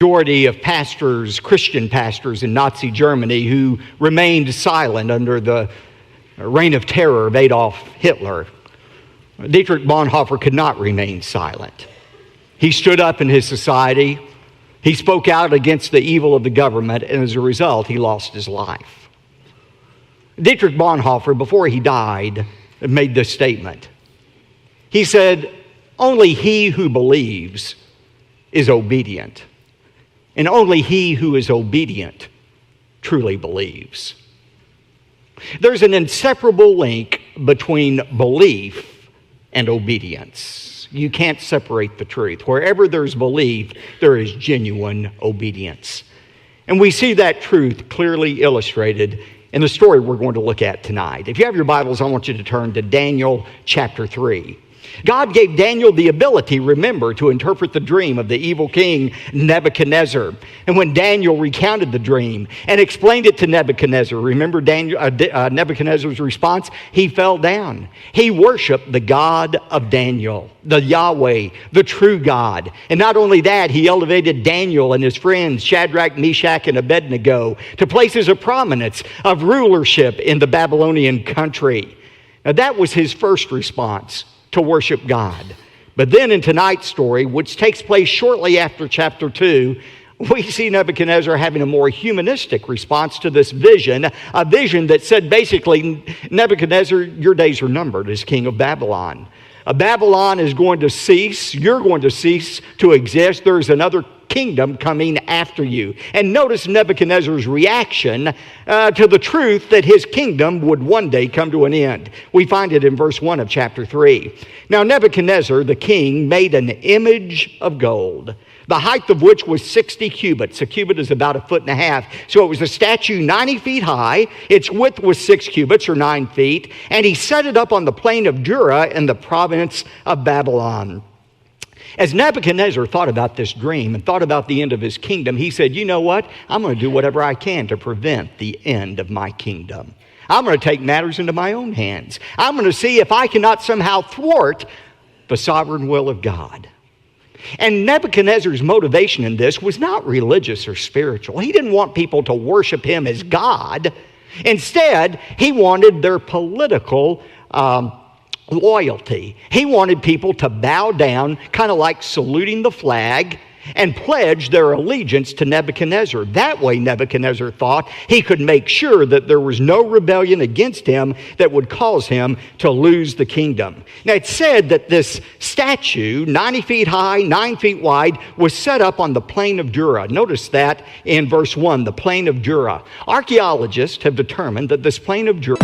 Majority of pastors, Christian pastors in Nazi Germany who remained silent under the reign of terror of Adolf Hitler. Dietrich Bonhoeffer could not remain silent. He stood up in his society. He spoke out against the evil of the government, and as a result, he lost his life. Dietrich Bonhoeffer, before he died, made this statement. He said, "Only he who believes is obedient. And only he who is obedient truly believes." There's an inseparable link between belief and obedience. You can't separate the truth. Wherever there's belief, there is genuine obedience. And we see that truth clearly illustrated in the story we're going to look at tonight. If you have your Bibles, I want you to turn to Daniel chapter 3. God gave Daniel the ability, remember, to interpret the dream of the evil king Nebuchadnezzar. And when Daniel recounted the dream and explained it to Nebuchadnezzar, remember Nebuchadnezzar's response? He fell down. He worshiped the God of Daniel, the Yahweh, the true God. And not only that, he elevated Daniel and his friends, Shadrach, Meshach, and Abednego, to places of prominence, of rulership in the Babylonian country. Now that was his first response, to worship God. But then in tonight's story, which takes place shortly after chapter 2, we see Nebuchadnezzar having a more humanistic response to this vision, a vision that said basically, Nebuchadnezzar, your days are numbered as king of Babylon. Babylon is going to cease. You're going to cease to exist. There's another kingdom coming after you. And notice Nebuchadnezzar's reaction to the truth that his kingdom would one day come to an end. We find it in verse 1 of chapter 3. Now Nebuchadnezzar, the king, made an image of gold, the height of which was 60 cubits. A cubit is about 1.5 feet. So it was a statue 90 feet high. Its width was 6 cubits or 9 feet. And he set it up on the plain of Dura in the province of Babylon. As Nebuchadnezzar thought about this dream and thought about the end of his kingdom, he said, you know what? I'm going to do whatever I can to prevent the end of my kingdom. I'm going to take matters into my own hands. I'm going to see if I cannot somehow thwart the sovereign will of God. And Nebuchadnezzar's motivation in this was not religious or spiritual. He didn't want people to worship him as God. Instead, he wanted their political loyalty. He wanted people to bow down, kind of like saluting the flag, and pledge their allegiance to Nebuchadnezzar. That way, Nebuchadnezzar thought he could make sure that there was no rebellion against him that would cause him to lose the kingdom. Now, it's said that this statue, 90 feet high, 9 feet wide, was set up on the plain of Dura. Notice that in verse 1, the plain of Dura. Archaeologists have determined that this plain of Dura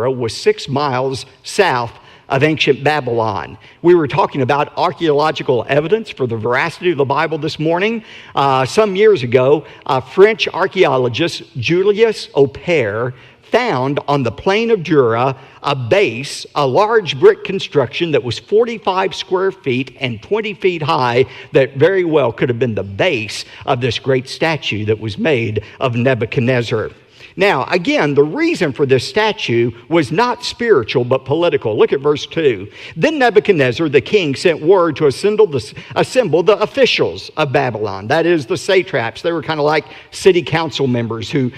was 6 miles south of ancient Babylon. We were talking about archaeological evidence for the veracity of the Bible this morning. Some years ago, French archaeologist Julius Opère found on the plain of Dura a base, a large brick construction that was 45 square feet and 20 feet high that very well could have been the base of this great statue that was made of Nebuchadnezzar. Now, again, the reason for this statue was not spiritual, but political. Look at verse 2. Then Nebuchadnezzar, the king, sent word to assemble the officials of Babylon. That is, the satraps. They were kind of like city council members who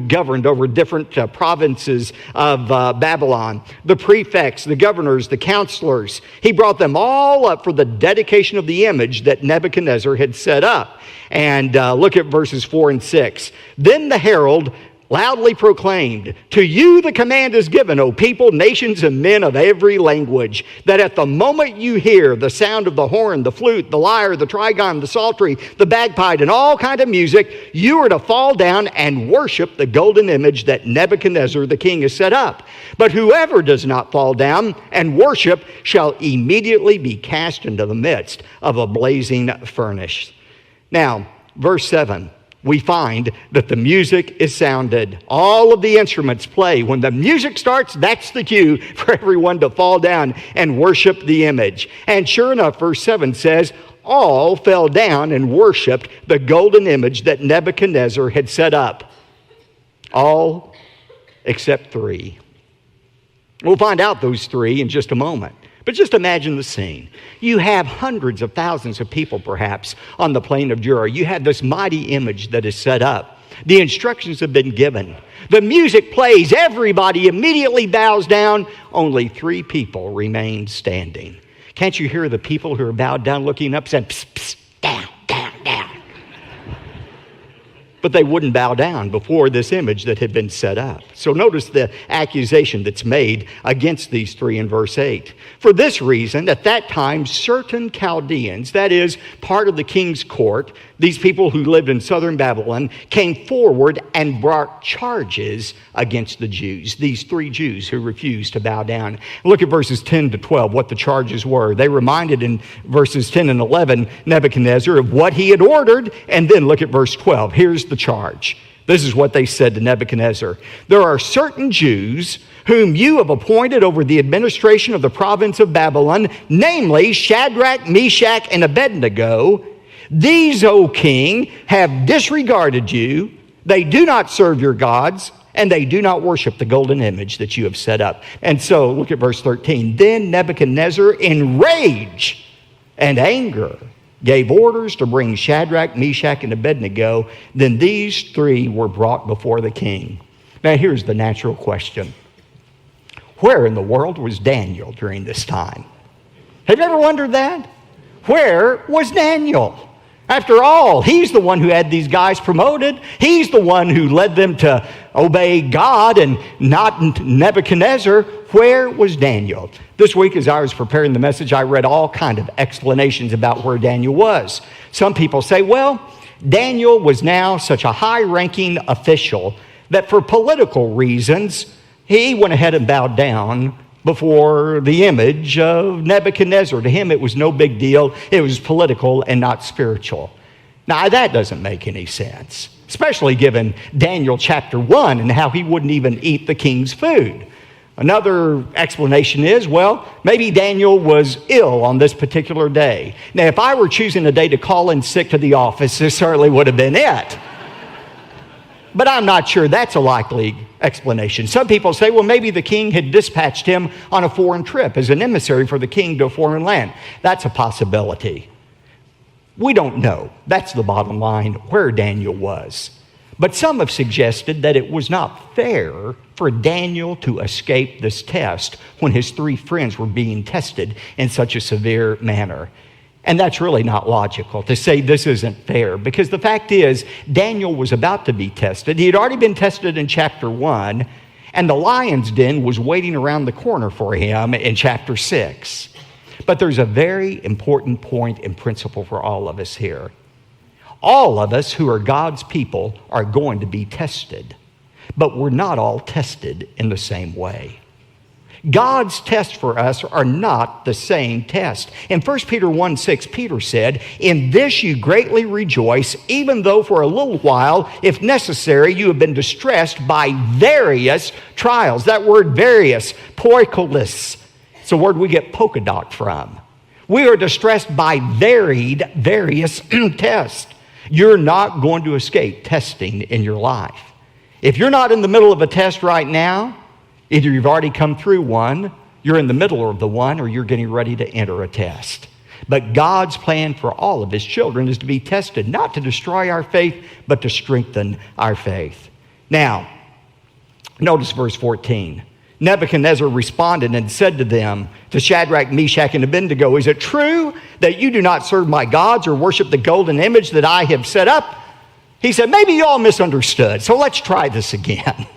governed over different provinces of Babylon. The prefects, the governors, the counselors. He brought them all up for the dedication of the image that Nebuchadnezzar had set up. And look at verses 4 and 6. Then the herald loudly proclaimed, "To you the command is given, O people, nations, and men of every language, that at the moment you hear the sound of the horn, the flute, the lyre, the trigon, the psaltery, the bagpipe, and all kind of music, you are to fall down and worship the golden image that Nebuchadnezzar the king has set up. But whoever does not fall down and worship shall immediately be cast into the midst of a blazing furnace." Now, verse 7. We find that the music is sounded. All of the instruments play. When the music starts, that's the cue for everyone to fall down and worship the image. And sure enough, verse 7 says, all fell down and worshiped the golden image that Nebuchadnezzar had set up. All except 3. We'll find out those 3 in just a moment. But just imagine the scene. You have hundreds of thousands of people, perhaps, on the plain of Jura. You have this mighty image that is set up. The instructions have been given. The music plays. Everybody immediately bows down. Only 3 people remain standing. Can't you hear the people who are bowed down looking up saying, "Psst, psst, down, down, down"? But they wouldn't bow down before this image that had been set up. So notice the accusation that's made against these 3 in verse 8. For this reason, at that time, certain Chaldeans, that is, part of the king's court, these people who lived in southern Babylon, came forward and brought charges against the Jews, these 3 Jews who refused to bow down. Look at verses 10 to 12, what the charges were. They reminded in verses 10 and 11 Nebuchadnezzar of what he had ordered, and then look at verse 12. Here's the charge. This is what they said to Nebuchadnezzar. There are certain Jews whom you have appointed over the administration of the province of Babylon, namely Shadrach, Meshach, and Abednego. These, O king, have disregarded you. They do not serve your gods, and they do not worship the golden image that you have set up. And so, look at verse 13. Then Nebuchadnezzar, in rage and anger, gave orders to bring Shadrach, Meshach, and Abednego. Then these 3 were brought before the king. Now here's the natural question. Where in the world was Daniel during this time? Have you ever wondered that? Where was Daniel? After all, he's the one who had these guys promoted. He's the one who led them to obey God and not Nebuchadnezzar. Where was Daniel? This week, as I was preparing the message, I read all kinds of explanations about where Daniel was. Some people say, well, Daniel was now such a high-ranking official that for political reasons, he went ahead and bowed down before the image of Nebuchadnezzar. To him, it was no big deal. It was political and not spiritual. Now, that doesn't make any sense, especially given Daniel chapter 1 and how he wouldn't even eat the king's food. Another explanation is, well, maybe Daniel was ill on this particular day. Now, if I were choosing a day to call in sick to the office, this certainly would have been it. But I'm not sure that's a likely explanation. Some people say, well, maybe the king had dispatched him on a foreign trip as an emissary for the king to a foreign land. That's a possibility. We don't know. That's the bottom line, where Daniel was. But some have suggested that it was not fair for Daniel to escape this test when his 3 friends were being tested in such a severe manner. And that's really not logical to say this isn't fair, because the fact is Daniel was about to be tested. He had already been tested in chapter 1, and the lion's den was waiting around the corner for him in chapter 6. But there's a very important point and principle for all of us here. All of us who are God's people are going to be tested, but we're not all tested in the same way. God's tests for us are not the same test. In 1 Peter 1:6, Peter said, "In this you greatly rejoice, even though for a little while, if necessary, you have been distressed by various trials." That word various, poikolis, it's a word we get polka dot from. We are distressed by various tests. You're not going to escape testing in your life. If you're not in the middle of a test right now, either you've already come through one, you're in the middle of the one, or you're getting ready to enter a test. But God's plan for all of his children is to be tested, not to destroy our faith, but to strengthen our faith. Now, notice verse 14. Nebuchadnezzar responded and said to them, to Shadrach, Meshach, and Abednego, "Is it true that you do not serve my gods or worship the golden image that I have set up?" He said, maybe you all misunderstood, so let's try this again.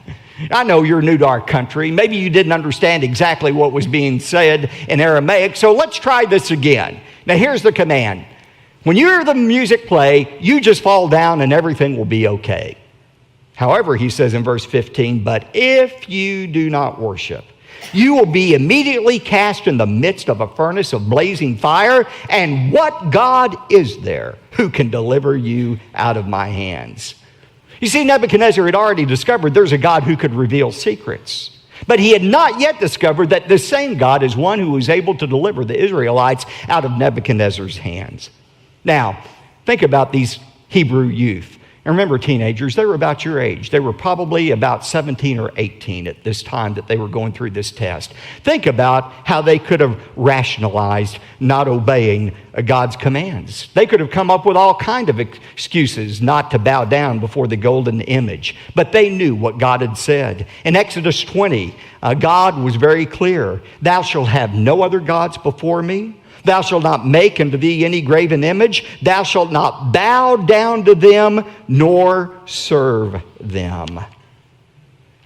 I know you're new to our country. Maybe you didn't understand exactly what was being said in Aramaic, so let's try this again. Now here's the command. When you hear the music play, you just fall down and everything will be okay. However, he says in verse 15, but if you do not worship, you will be immediately cast in the midst of a furnace of blazing fire, and what God is there who can deliver you out of my hands? You see, Nebuchadnezzar had already discovered there's a God who could reveal secrets. But he had not yet discovered that this same God is one who was able to deliver the Israelites out of Nebuchadnezzar's hands. Now, think about these Hebrew youth. And remember, teenagers, they were about your age. They were probably about 17 or 18 at this time that they were going through this test. Think about how they could have rationalized not obeying God's commands. They could have come up with all kinds of excuses not to bow down before the golden image. But they knew what God had said. In Exodus 20, God was very clear. Thou shalt have no other gods before me. Thou shalt not make unto thee any graven image. Thou shalt not bow down to them, nor serve them.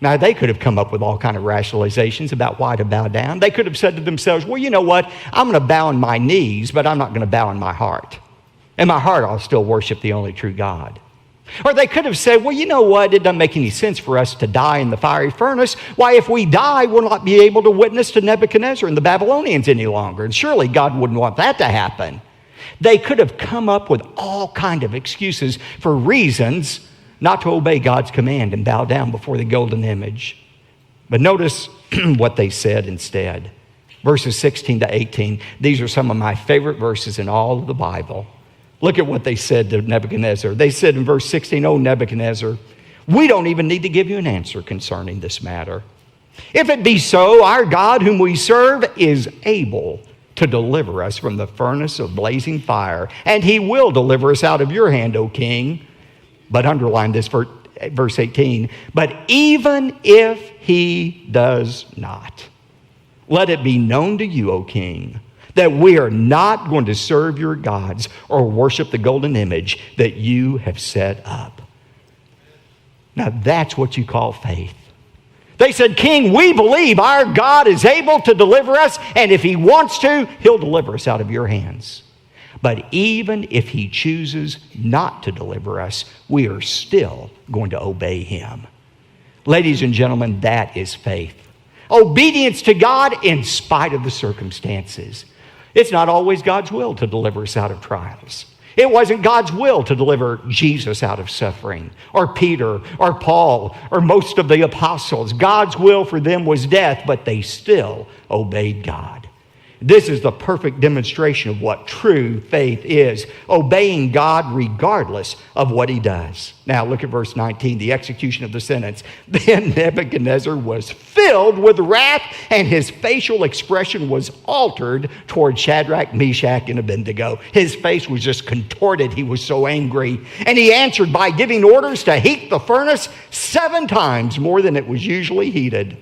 Now, they could have come up with all kinds of rationalizations about why to bow down. They could have said to themselves, well, you know what? I'm going to bow on my knees, but I'm not going to bow in my heart. In my heart, I'll still worship the only true God. Or they could have said, well, you know what? It doesn't make any sense for us to die in the fiery furnace. Why, if we die, we'll not be able to witness to Nebuchadnezzar and the Babylonians any longer. And surely God wouldn't want that to happen. They could have come up with all kinds of excuses for reasons not to obey God's command and bow down before the golden image. But notice what they said instead. Verses 16 to 18. These are some of my favorite verses in all of the Bible. Look at what they said to Nebuchadnezzar. They said in verse 16, "O Nebuchadnezzar, we don't even need to give you an answer concerning this matter. If it be so, our God whom we serve is able to deliver us from the furnace of blazing fire, and he will deliver us out of your hand, O king." But underline this verse 18, "But even if he does not, let it be known to you, O king, that we are not going to serve your gods or worship the golden image that you have set up." Now that's what you call faith. They said, "King, we believe our God is able to deliver us, and if he wants to, he'll deliver us out of your hands. But even if he chooses not to deliver us, we are still going to obey him." Ladies and gentlemen, that is faith. Obedience to God in spite of the circumstances. It's not always God's will to deliver us out of trials. It wasn't God's will to deliver Jesus out of suffering, or Peter, or Paul, or most of the apostles. God's will for them was death, but they still obeyed God. This is the perfect demonstration of what true faith is, obeying God regardless of what he does. Now look at verse 19, the execution of the sentence. "Then Nebuchadnezzar was filled with wrath, and his facial expression was altered toward Shadrach, Meshach, and Abednego." His face was just contorted. He was so angry. And he answered by giving orders to heat the furnace 7 times more than it was usually heated.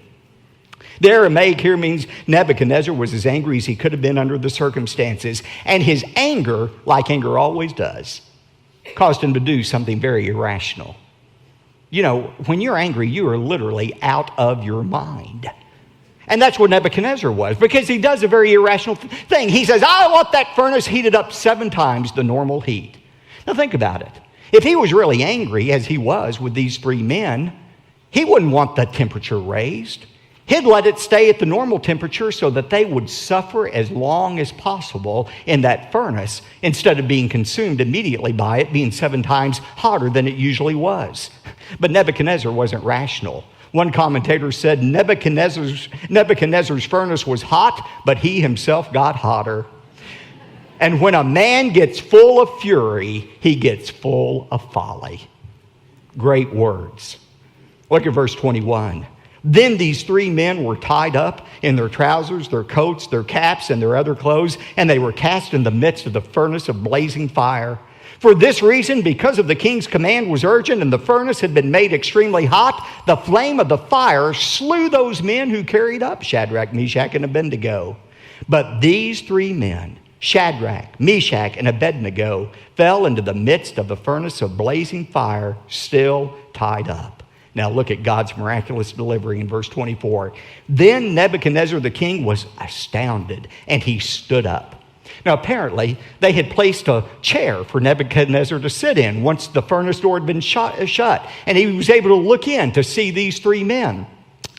The Aramaic here means Nebuchadnezzar was as angry as he could have been under the circumstances. And his anger, like anger always does, caused him to do something very irrational. You know, when you're angry, you are literally out of your mind. And that's what Nebuchadnezzar was, because he does a very irrational thing. He says, "I want that furnace heated up 7 times the normal heat." Now think about it. If he was really angry, as he was with these 3 men, he wouldn't want the temperature raised. He'd let it stay at the normal temperature so that they would suffer as long as possible in that furnace instead of being consumed immediately by it being 7 times hotter than it usually was. But Nebuchadnezzar wasn't rational. One commentator said Nebuchadnezzar's furnace was hot, but he himself got hotter. And when a man gets full of fury, he gets full of folly. Great words. Look at verse 21. "Then these 3 men were tied up in their trousers, their coats, their caps, and their other clothes, and they were cast in the midst of the furnace of blazing fire. For this reason, because of the king's command was urgent and the furnace had been made extremely hot, the flame of the fire slew those men who carried up Shadrach, Meshach, and Abednego. But these 3 men Shadrach, Meshach, and Abednego fell into the midst of the furnace of blazing fire, still tied up. Now look at God's miraculous delivery in verse 24. Then Nebuchadnezzar the king was astounded, and he stood up. Now apparently, they had placed a chair for Nebuchadnezzar to sit in once the furnace door had been shut, and he was able to look in to see these three men.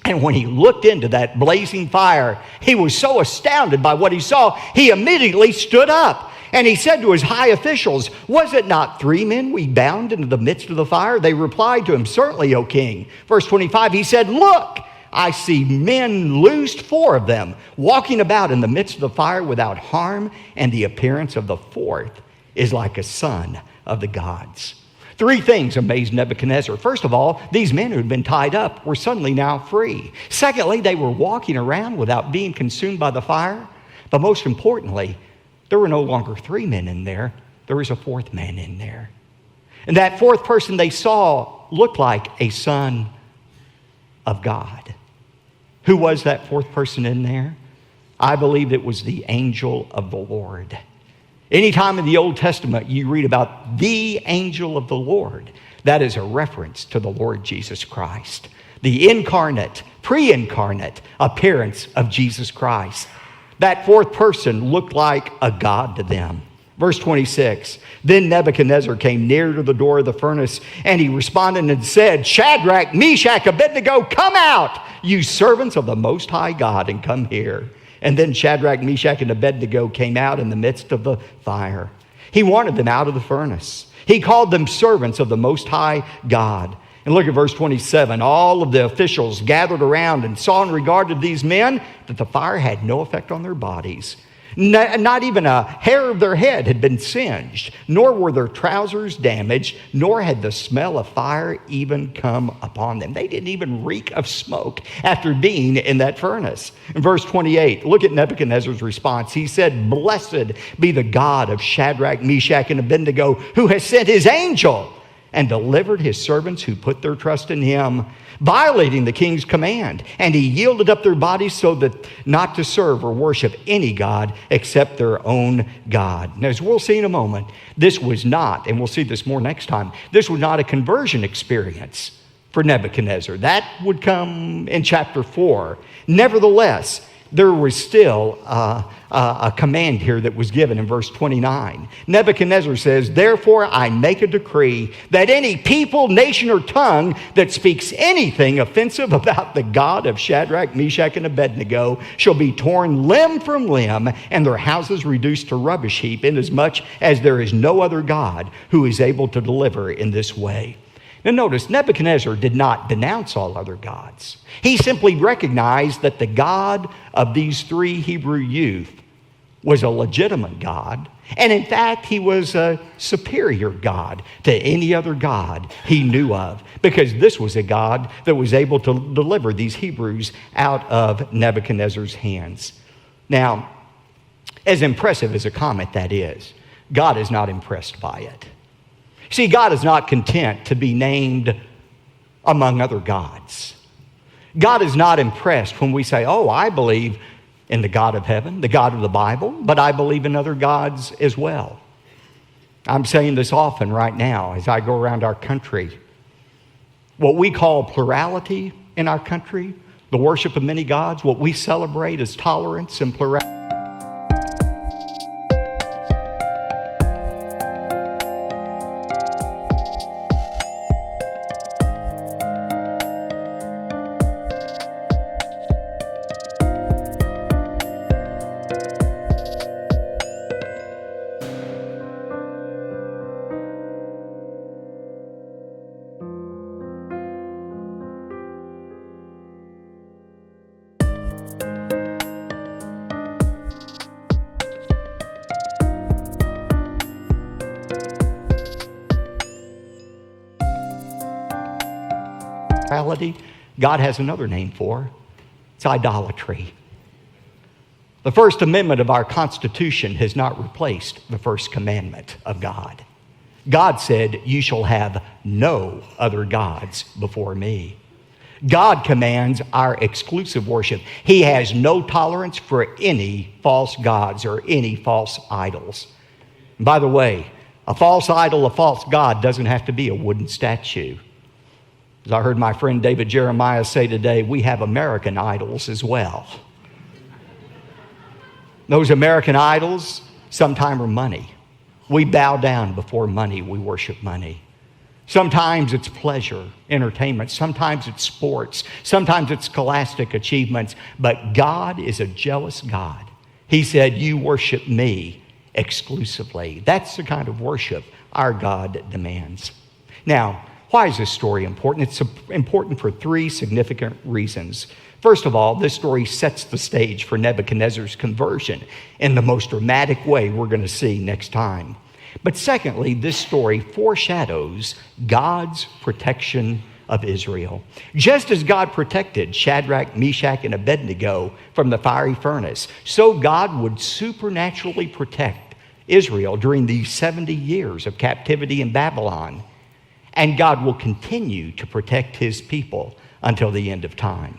And when he looked into that blazing fire, he was so astounded by what he saw, he immediately stood up. And he said to his high officials, "Was it not three men we bound into the midst of the fire?" They replied to him, "Certainly, O king." Verse 25, he said, "Look, I see men loosed, 4 of them, walking about in the midst of the fire without harm, and the appearance of the fourth is like a son of the gods." 3 things amazed Nebuchadnezzar. First of all, these men who had been tied up were suddenly now free. Secondly, they were walking around without being consumed by the fire. But most importantly, there were no longer 3 men in there. There was a 4th man in there. And that 4th person they saw looked like a son of God. Who was that 4th person in there? I believe it was the angel of the Lord. Anytime in the Old Testament you read about the angel of the Lord, that is a reference to the Lord Jesus Christ. The incarnate, pre-incarnate appearance of Jesus Christ. That 4th person looked like a god to them. Verse 26, then Nebuchadnezzar came near to the door of the furnace, and he responded and said, "Shadrach, Meshach, Abednego, come out, you servants of the Most High God, and come here." And then Shadrach, Meshach, and Abednego came out in the midst of the fire. He wanted them out of the furnace. He called them servants of the Most High God. And look at verse 27. All of the officials gathered around and saw in regard to these men that the fire had no effect on their bodies. Not even a hair of their head had been singed, nor were their trousers damaged, nor had the smell of fire even come upon them. They didn't even reek of smoke after being in that furnace. In verse 28, look at Nebuchadnezzar's response. He said, "Blessed be the God of Shadrach, Meshach, and Abednego, who has sent his angel and delivered his servants who put their trust in him, violating the king's command. And he yielded up their bodies so that not to serve or worship any god except their own God." Now, as we'll see in a moment, this was not, and we'll see this more next time, this was not a conversion experience for Nebuchadnezzar. That would come in chapter 4. Nevertheless, there was still a command here that was given in verse 29. Nebuchadnezzar says, "Therefore I make a decree that any people, nation, or tongue that speaks anything offensive about the God of Shadrach, Meshach, and Abednego shall be torn limb from limb, and their houses reduced to rubbish heap, inasmuch as there is no other God who is able to deliver in this way." Now notice, Nebuchadnezzar did not denounce all other gods. He simply recognized that the God of these 3 Hebrew youth was a legitimate God. And in fact, he was a superior God to any other God he knew of, because this was a God that was able to deliver these Hebrews out of Nebuchadnezzar's hands. Now, as impressive as a comment that is, God is not impressed by it. See, God is not content to be named among other gods. God is not impressed when we say, "Oh, I believe in the God of heaven, the God of the Bible, but I believe in other gods as well." I'm saying this often right now as I go around our country. What we call plurality in our country, the worship of many gods, what we celebrate as tolerance and plurality. God has another name for. It's idolatry. The First Amendment of our Constitution has not replaced the first commandment of God. God said, "You shall have no other gods before me." God commands our exclusive worship. He has no tolerance for any false gods or any false idols. And by the way, a false idol, a false god doesn't have to be a wooden statue. As I heard my friend David Jeremiah say today, we have American idols as well. Those American idols sometimes are money. We bow down before money. We worship money. Sometimes it's pleasure, entertainment. Sometimes it's sports. Sometimes it's scholastic achievements. But God is a jealous God. He said, you worship me exclusively. That's the kind of worship our God demands. Now, why is this story important? It's important for three significant reasons. First of all, this story sets the stage for Nebuchadnezzar's conversion in the most dramatic way we're going to see next time. But secondly, this story foreshadows God's protection of Israel. Just as God protected Shadrach, Meshach, and Abednego from the fiery furnace, so God would supernaturally protect Israel during these 70 years of captivity in Babylon. And God will continue to protect his people until the end of time.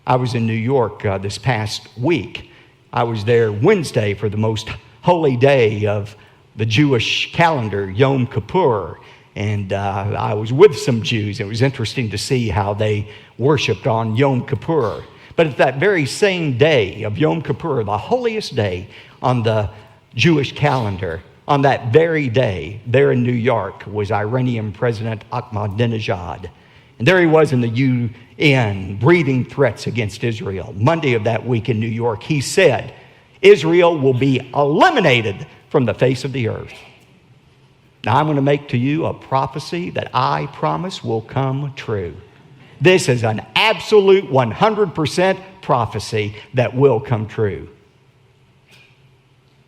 I was in New York this past week. I was there Wednesday for the most holy day of the Jewish calendar, Yom Kippur. And I was with some Jews. It was interesting to see how they worshiped on Yom Kippur. But at that very same day of Yom Kippur, the holiest day on the Jewish calendar, on that very day, there in New York, was Iranian President Ahmadinejad. And there he was in the UN, breathing threats against Israel. Monday of that week in New York, he said, Israel will be eliminated from the face of the earth. Now, I'm going to make to you a prophecy that I promise will come true. This is an absolute 100% prophecy that will come true.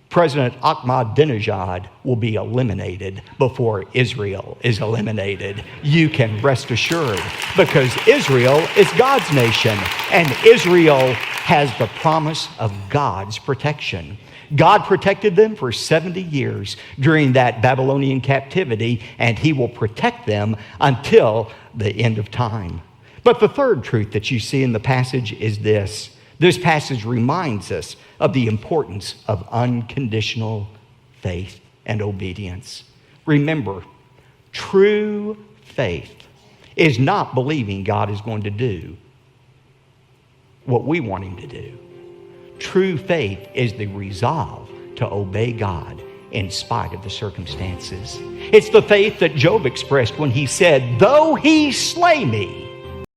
President Ahmadinejad will be eliminated before Israel is eliminated. You can rest assured, because Israel is God's nation, and Israel has the promise of God's protection. God protected them for 70 years during that Babylonian captivity, and he will protect them until the end of time. But the third truth that you see in the passage is this. This passage reminds us of the importance of unconditional faith and obedience. Remember, true faith is not believing God is going to do what we want him to do. True faith is the resolve to obey God in spite of the circumstances. It's the faith that Job expressed when he said, though he slay me,